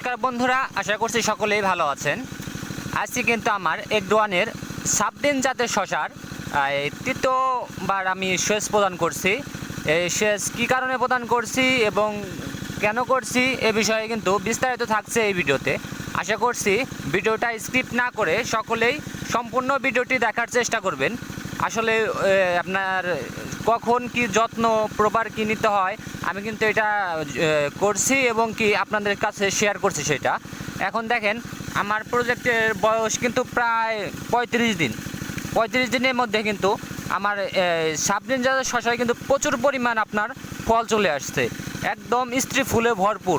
নমস্কার বন্ধুরা, আশা করছি সকলেই ভালো আছেন। আজকে কিন্তু আমার এগ্রোয়ানের সাবদিন জাতের শশার তৃতীয়বার আমি সেচ প্রদান করছি। এই সেচ কী কারণে প্রদান করছি এবং কেন করছি এ বিষয়ে কিন্তু বিস্তারিত থাকছে এই ভিডিওতে। আশা করছি ভিডিওটা স্কিপ না করে সকলেই সম্পূর্ণ ভিডিওটি দেখার চেষ্টা করবেন। আসলে আপনার কখন কি যত্ন প্রপার কী নিতে হয় আমি কিন্তু এটা করছি এবং কি আপনাদের কাছে শেয়ার করছি সেটা। এখন দেখেন আমার প্রজেক্টের বয়স কিন্তু প্রায় 35 দিন। 35 দিনের মধ্যে কিন্তু আমার সাবদিন জাতের শশায় কিন্তু প্রচুর পরিমাণ আপনার ফল চলে আসছে, একদম স্ত্রী ফুলে ভরপুর।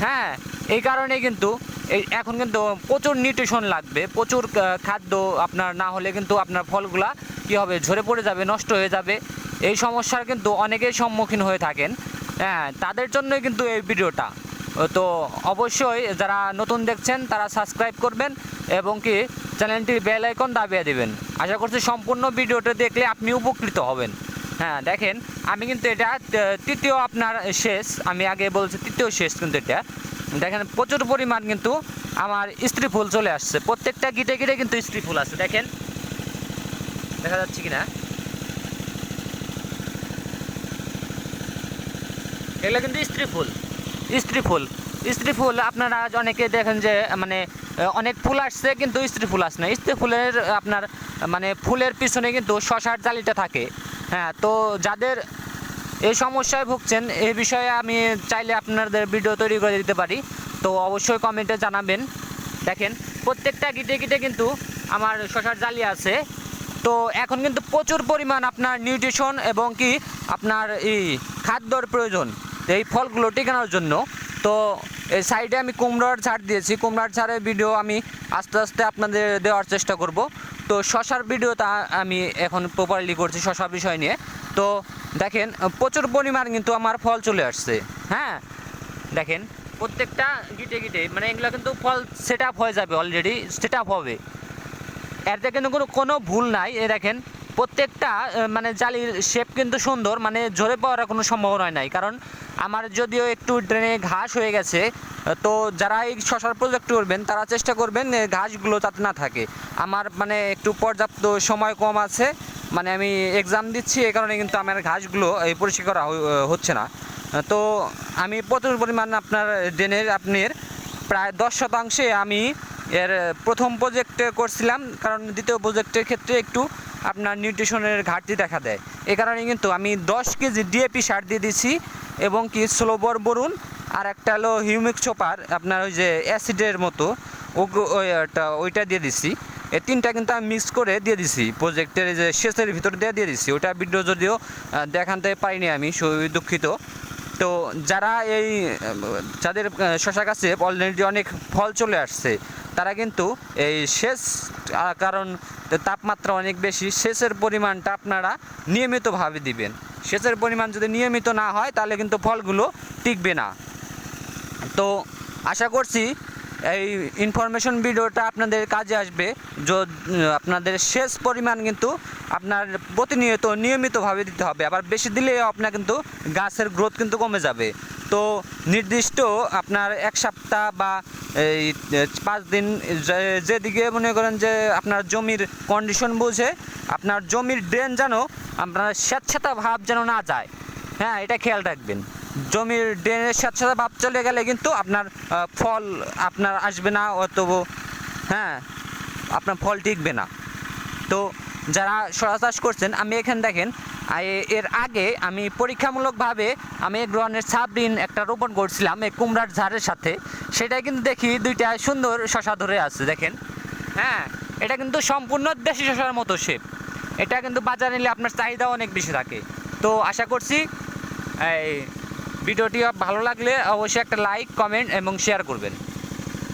হ্যাঁ, এই কারণে কিন্তু এখন কিন্তু প্রচুর নিউট্রিশন লাগবে, প্রচুর খাদ্য আপনার না হলে কিন্তু আপনার ফলগুলা কী হবে, ঝরে পড়ে যাবে, নষ্ট হয়ে যাবে। এই সমস্যার কিন্তু অনেকেই সম্মুখীন হয়ে থাকেন। হ্যাঁ, তাদের জন্যই কিন্তু এই ভিডিওটা। তো অবশ্যই যারা নতুন দেখছেন তারা সাবস্ক্রাইব করবেন এবং কি চ্যানেলটির বেল আইকন দাবিয়ে দেবেন। আশা করছি সম্পূর্ণ ভিডিওটা দেখলে আপনি উপকৃত হবেন। হ্যাঁ, দেখেন আমি কিন্তু এটা তৃতীয় আপনার শেষ, আমি আগে বলছি তৃতীয় শেষ কিন্তু এটা। দেখেন প্রচুর পরিমাণ কিন্তু আমার স্ত্রী ফুল চলে আসছে, প্রত্যেকটা গিটে গিটে কিন্তু স্ত্রী ফুল আছে। দেখেন দেখা যাচ্ছে কি না, এগুলো কিন্তু স্ত্রী ফুল আপনারা অনেকে দেখেন যে মানে অনেক ফুল আসছে কিন্তু স্ত্রী ফুল আসছে না। স্ত্রী ফুলের আপনার মানে ফুলের পিছনে কিন্তু শশার জালিটা থাকে। হ্যাঁ, তো যাদের এই সমস্যায় ভুগছেন এই বিষয়ে আমি চাইলে আপনাদের ভিডিও তৈরি করে দিতে পারি, তো অবশ্যই কমেন্টে জানাবেন। দেখেন প্রত্যেকটা গিটে গিটে কিন্তু আমার শশার জালি আছে। তো এখন কিন্তু প্রচুর পরিমাণ আপনার নিউট্রিশন এবং কি আপনার এই খাদ্যর প্রয়োজন এই ফলগুলো টিকানোর জন্য। তো এই সাইডে আমি কুমড়ার ঝাড় দিয়েছি, কুমড়ার ঝাড়ের ভিডিও আমি আস্তে আস্তে আপনাদের দেওয়ার চেষ্টা করব। তো শশার ভিডিওটা আমি এখন প্রপারলি করছি শশা বিষয় নিয়ে। তো দেখেন প্রচুর পরিমাণ কিন্তু আমার ফল চলে আসছে। হ্যাঁ, দেখেন প্রত্যেকটা গিটে গিটে মানে এগুলো কিন্তু ফল সেট আপ হয়ে যাবে, অলরেডি সেট আপ হবে, এতে কিন্তু কোনো ভুল নাই। এ দেখেন প্রত্যেকটা মানে জালির শেপ কিন্তু সুন্দর, মানে ঝরে পাওয়ার কোনো সম্ভাবনা নাই। কারণ আমার যদিও একটু ড্রেনে ঘাস হয়ে গেছে, তো যারা এই শশার প্রজেক্ট করবেন তারা চেষ্টা করবেন ঘাসগুলো যাতে না থাকে। আমার মানে একটু পর্যাপ্ত সময় কম আছে, মানে আমি এক্সাম দিচ্ছি, এই কারণে কিন্তু আমার ঘাসগুলো এই পরিষ্কার করা হচ্ছে না। তো আমি প্রচুর পরিমাণ আপনার ড্রেনের আপনার প্রায় 10% আমি এর প্রথম প্রজেক্টে করছিলাম, কারণ দ্বিতীয় প্রজেক্টের ক্ষেত্রে একটু আপনার নিউট্রিশনের ঘাটতি দেখা দেয়। এই কারণে কিন্তু আমি 10 কেজি ডিএপি সার দিয়ে দিছি এবং কি স্লোবর বরুন আর একটা হলো হিউমিক চপার আপনার ওই যে অ্যাসিডের মতো ওইটা দিয়ে দিছি। এই তিনটা কিন্তু আমি মিক্স করে দিয়ে দিছি প্রজেক্টের যে শেষের ভিতর দিয়ে দিছি। ওটা ভিডিও যদিও দেখাতে পারিনি আমি, দুঃখিত। তো যারা যাদের শশা গাছে অলরেডি অনেক ফল চলে আসছে তারা কিন্তু এই সেচ, কারণ তাপমাত্রা অনেক বেশি, সেচের পরিমাণটা আপনারা নিয়মিতভাবে দিবেন। সেচের পরিমাণ যদি নিয়মিত না হয় তাহলে কিন্তু ফলগুলো টিকবে না। তো আশা করছি এই ইনফরমেশন ভিডিওটা আপনাদের কাজে আসবে। আপনাদের সেচ পরিমাণ কিন্তু আপনার প্রতিনিয়ত নিয়মিতভাবে দিতে হবে, আবার বেশি দিলেও আপনার কিন্তু গাছের গ্রোথ কিন্তু কমে যাবে। তো নির্দিষ্ট আপনার 1 সপ্তাহ বা এই 5 দিন যেদিকে মনে করেন যে আপনার জমির কন্ডিশন বুঝে আপনার জমির ড্রেন যেন আপনার স্যাঁতস্যাঁতা ভাব যেন না যায়। হ্যাঁ, এটা খেয়াল রাখবেন। জমির ড্রেনের সাথে ভাব চলে গেলে কিন্তু আপনার ফল আপনার আসবে না, অথবা হ্যাঁ আপনার ফল টিকবে না। তো যারা শশা চাষ করছেন, আমি এখানে দেখেন এর আগে আমি পরীক্ষামূলকভাবে আমি এগ্রোয়ানের সাবরিন একটা রোপণ করছিলাম এই কুমড়ার ঝাড়ের সাথে, সেটাই কিন্তু দেখি দুইটা সুন্দর শশা ধরে আছে। দেখেন হ্যাঁ, এটা কিন্তু সম্পূর্ণ দেশি শশার মতো শেপ। এটা কিন্তু বাজারে নিলে আপনার চাহিদা অনেক বেশি থাকে। তো আশা করছি এই ভিডিওটি ভালো লাগলে অবশ্যই একটা লাইক, কমেন্ট এবং শেয়ার করবেন।